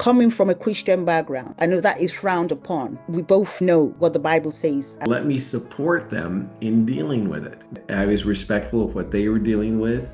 Coming from a Christian background, I know that is frowned upon. We both know what the Bible says. Let me support them in dealing with it. I was respectful of what they were dealing with.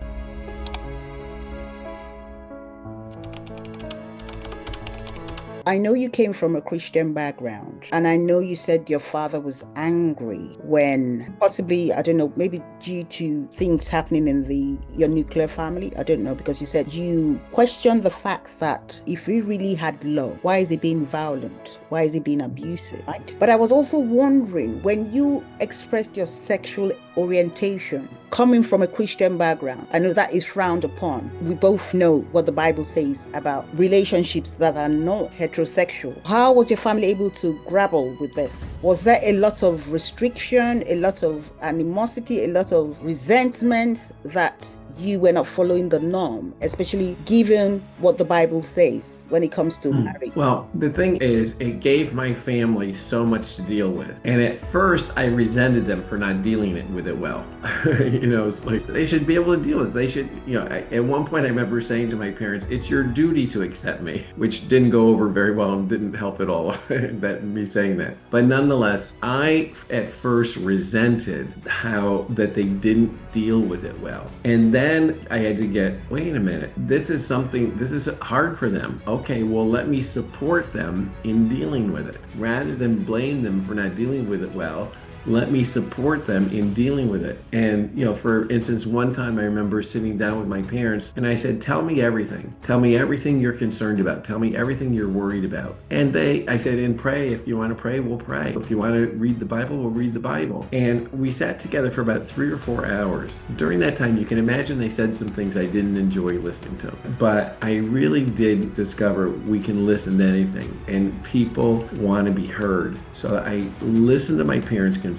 I know you came from a Christian background, and I know you said your father was angry when possibly, I don't know, maybe due to things happening in your nuclear family. I don't know, because you said you questioned the fact that if we really had love, why is he being violent? Why is he being abusive? Right? But I was also wondering, when you expressed your sexual orientation coming from a Christian background, I know that is frowned upon. We both know what the Bible says about relationships that are not heterosexual. How was your family able to grapple with this? Was there a lot of restriction, a lot of animosity, a lot of resentment that you were not following the norm, especially given what the Bible says when it comes to marriage? Well, the thing is, it gave my family so much to deal with. And at first, I resented them for not dealing with it well. It's like they should be able to deal with it. They should, at one point I remember saying to my parents, it's your duty to accept me, which didn't go over very well and didn't help at all, me saying that. But nonetheless, I at first resented that they didn't deal with it well. And then I had to wait a minute, this is hard for them. Okay, well, let me support them in dealing with it. Rather than blame them for not dealing with it well, let me support them in dealing with it. And, for instance, one time I remember sitting down with my parents and I said, tell me everything. Tell me everything you're concerned about. Tell me everything you're worried about. And I said, and pray. If you want to pray, we'll pray. If you want to read the Bible, we'll read the Bible. And we sat together for about 3 or 4 hours. During that time, you can imagine they said some things I didn't enjoy listening to. But I really did discover we can listen to anything and people want to be heard. So I listened to my parents' concerns.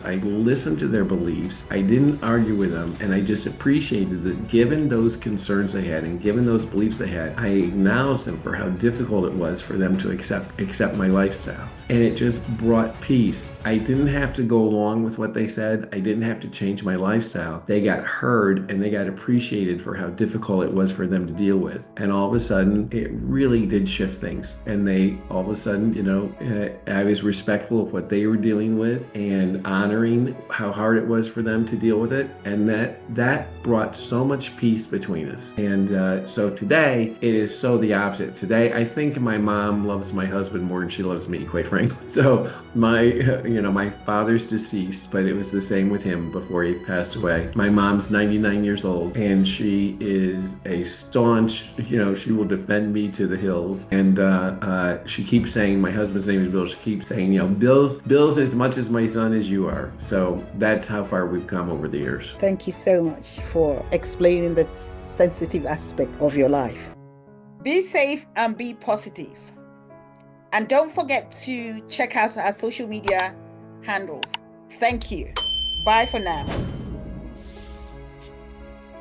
I listened to their beliefs. I didn't argue with them, and I just appreciated that given those concerns they had and given those beliefs they had, I acknowledged them for how difficult it was for them to accept my lifestyle. And it just brought peace. I didn't have to go along with what they said. I didn't have to change my lifestyle. They got heard and they got appreciated for how difficult it was for them to deal with. And all of a sudden, it really did shift things. And all of a sudden, I was respectful of what they were dealing with and honoring how hard it was for them to deal with it. And that brought so much peace between us. And so today, it is so the opposite. Today, I think my mom loves my husband more than she loves me, quite frankly. So my father's deceased, but it was the same with him before he passed away. My mom's 99 years old, and she is a staunch, she will defend me to the hills. And she keeps saying, my husband's name is Bill, she keeps saying, Bill's as much as my son as you are. So that's how far we've come over the years. Thank you so much for explaining this sensitive aspect of your life. Be safe and be positive. And don't forget to check out our social media handles. Thank you. Bye for now.